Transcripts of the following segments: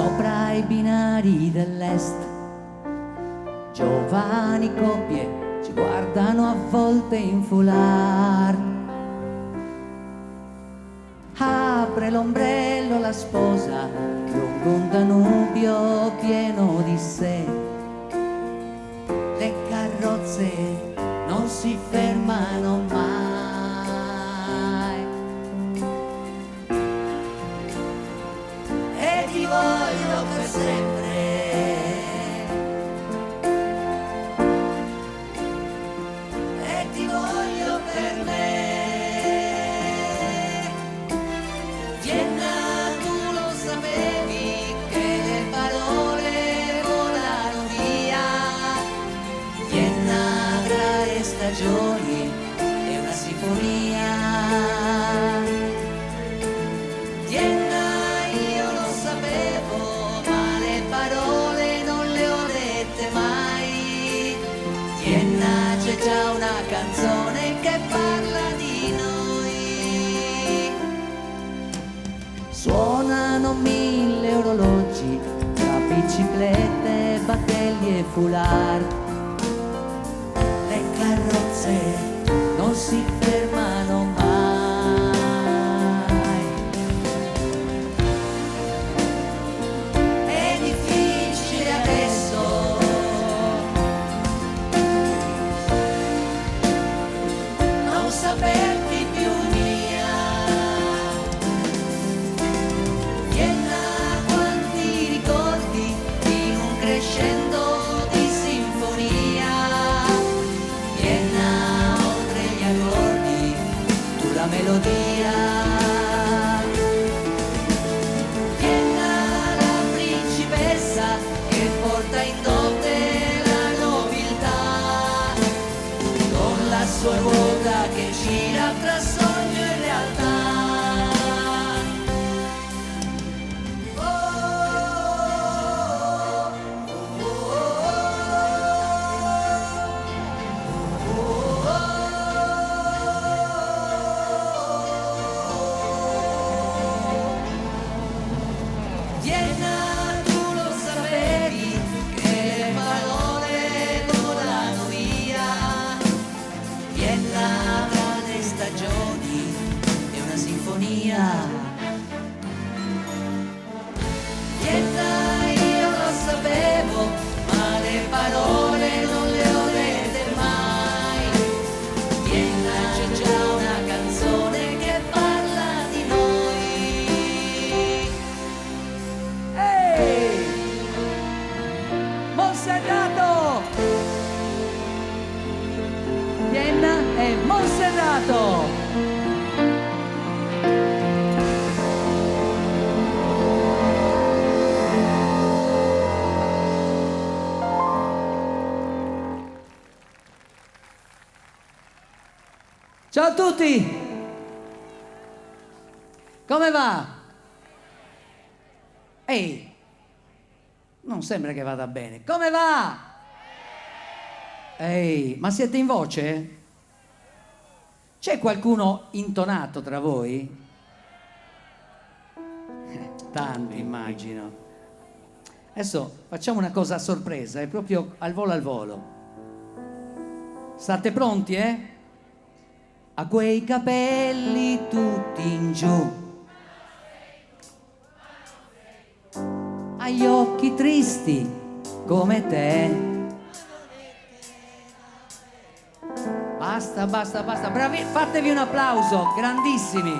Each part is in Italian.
sopra i binari dell'est. Giovani coppie ci guardano a volte in foulard. Apre l'ombrello la sposa lungo un Danubio pieno di sé. Le carrozze non si fermano mai. E ti voglio per sempre. E ti voglio per me. Vienna, tu lo sapevi che le parole volano via. Vienna tra le stagioni è una sinfonia. Vienna, io lo sapevo, ma le parole non le ho dette mai. Vienna, c'è già una canzone che parla di noi. Suonano 1000 orologi tra biciclette, battelli e foulard. Le carrozze non si fermano mai. È difficile adesso non saperti più mia. Vienna, quanti ricordi in un crescendo di sinfonia. Vienna, oltre gli accordi, tu la melodia. Vienna, la principessa che porta in dote la nobiltà, con la sua ruota che gira tra sogno e realtà. Oh, oh, Vienna, tu lo sapevi che le parole volano via. Vienna tra le stagioni è una sinfonia. Vienna, io lo sapevo, ma le parole non le ho dette mai. Vienna, c'è già una canzone che parla di noi. Ehi! Monserrato! Vienna e Monserrato! Ciao a tutti! Come va? Ehi! Non sembra che vada bene. Come va? Ehi, ma siete in voce? C'è qualcuno intonato tra voi? Tanto, immagino. Adesso facciamo una cosa a sorpresa, è proprio al volo al volo. State pronti, eh? A quei capelli tutti in giù, agli occhi tristi come te. Basta, basta, basta. Bravi, fatevi un applauso, grandissimi.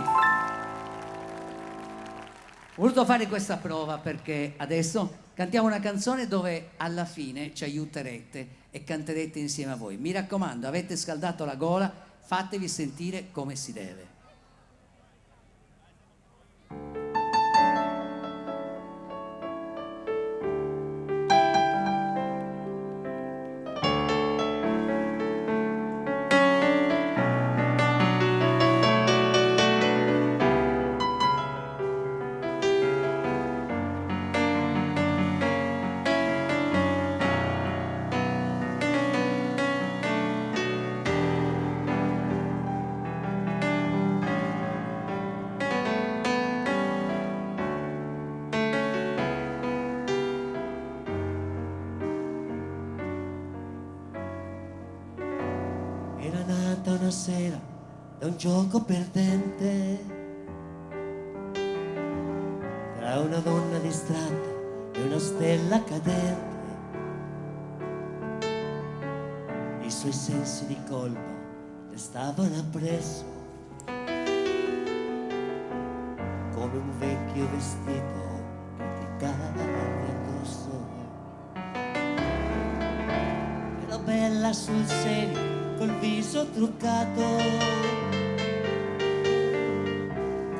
Ho voluto fare questa prova perché adesso cantiamo una canzone dove alla fine ci aiuterete e canterete insieme a voi. Mi raccomando, avete scaldato la gola, fatevi sentire come si deve. una sera da un gioco perdente tra una donna distratta e una stella cadente. I suoi sensi di colpa le stavano appresso come un vecchio vestito che ti taglia addosso. Era bella sul serio col viso truccato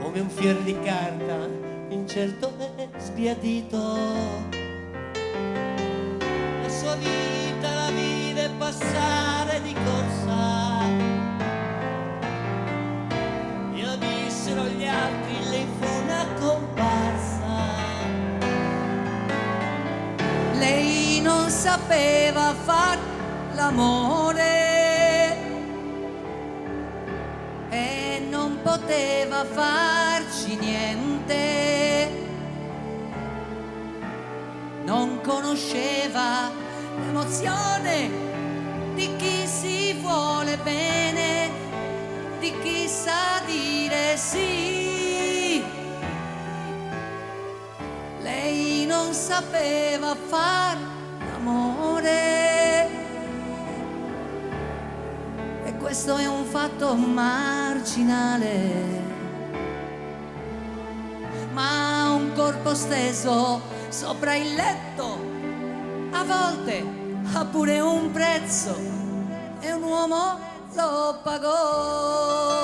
come un fior di carta incerto e sbiadito. La sua vita la vide passare di corsa, glielo dissero gli altri, lei fu una comparsa. Lei non sapeva far l'amore e non poteva farci niente, non conosceva l'emozione di chi si vuole bene, di chi sa dire sì. Lei non sapeva far l'amore e questo è un fatto marginale, ma un corpo steso sopra il letto a volte ha pure un prezzo e un uomo lo pagò.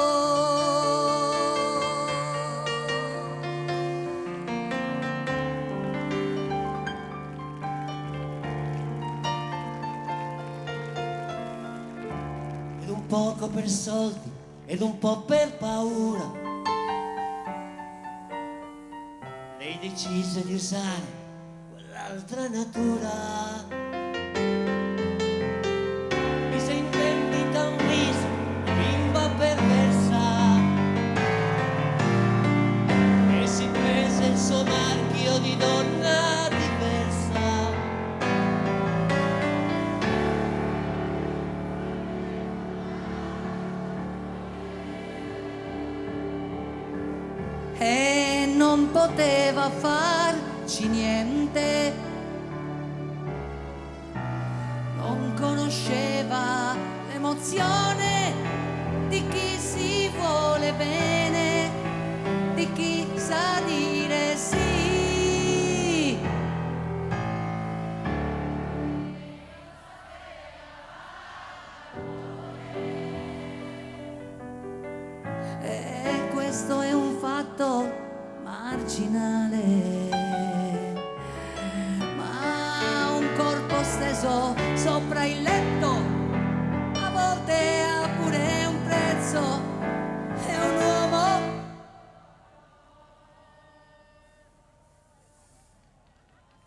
Ed un poco per soldi ed un po' per paura lei decise di usare quell'altra natura. Mise in vendita un viso di bimba perversa e si prese il suo marchio di donna diversa. E non poteva farci niente, non conosceva l'emozione di chi si vuole bene, di chi sa dire sì. E questo è un fatto marginale, ma un corpo steso sopra il letto a volte ha pure un prezzo e un uomo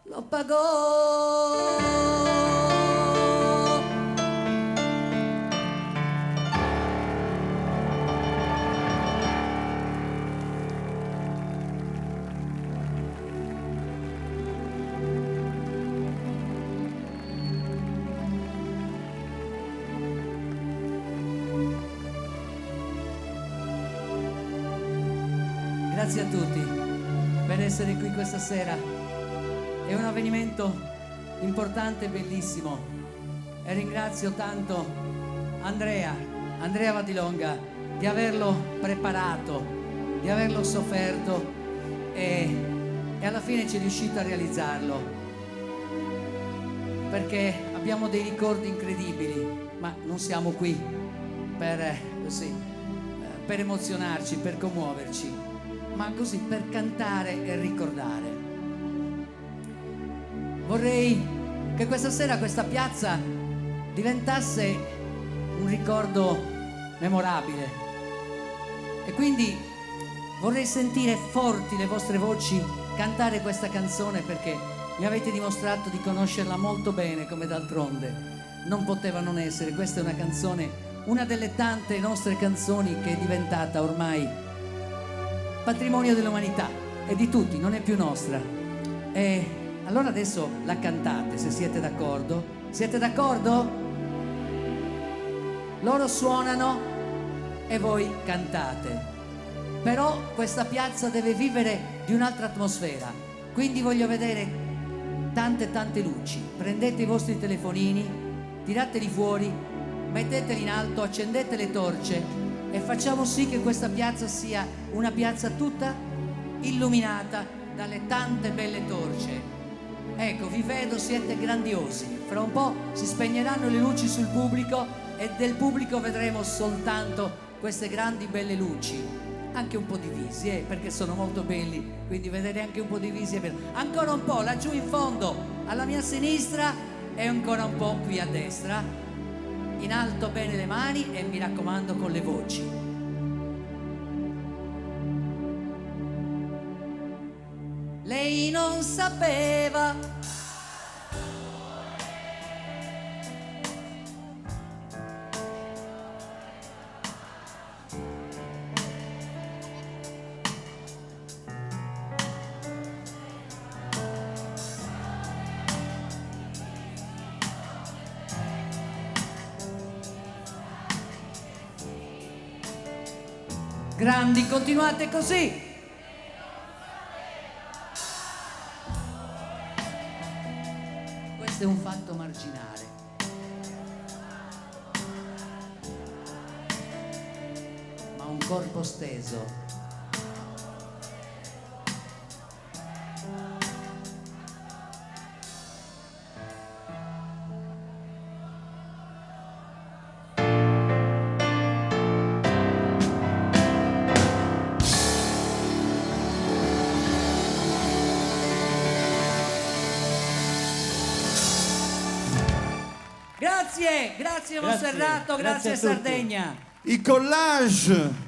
lo pagò. Grazie a tutti per essere qui questa sera. È un avvenimento importante e bellissimo e ringrazio tanto Andrea Vadilonga di averlo preparato, di averlo sofferto e alla fine ci è riuscito a realizzarlo, perché abbiamo dei ricordi incredibili, ma non siamo qui per emozionarci, per commuoverci, ma così per cantare e ricordare. Vorrei che questa sera questa piazza diventasse un ricordo memorabile e quindi vorrei sentire forti le vostre voci cantare questa canzone, perché mi avete dimostrato di conoscerla molto bene, come d'altronde non poteva non essere. Questa è una canzone, una delle tante nostre canzoni che è diventata ormai patrimonio dell'umanità e di tutti, non è più nostra. E allora adesso la cantate, se siete d'accordo. Siete d'accordo? Loro suonano e voi cantate. Però questa piazza deve vivere di un'altra atmosfera, quindi voglio vedere tante luci. Prendete i vostri telefonini, tirateli fuori, metteteli in alto, accendete le torce e facciamo sì che questa piazza sia una piazza tutta illuminata dalle tante belle torce. Ecco, vi vedo, siete grandiosi. Fra un po' si spegneranno le luci sul pubblico e del pubblico vedremo soltanto queste grandi belle luci, anche un po' divisi, perché sono molto belli, quindi vedere anche un po' divisi è bello. Ancora un po' laggiù in fondo, alla mia sinistra, e ancora un po' qui a destra. In alto bene le mani e mi raccomando con le voci. Lei non sapeva grandi, continuate così. Questo è un fatto marginale. Ma un corpo steso Grazie, grazie Monserrato, grazie a tutti. Sardegna. I collage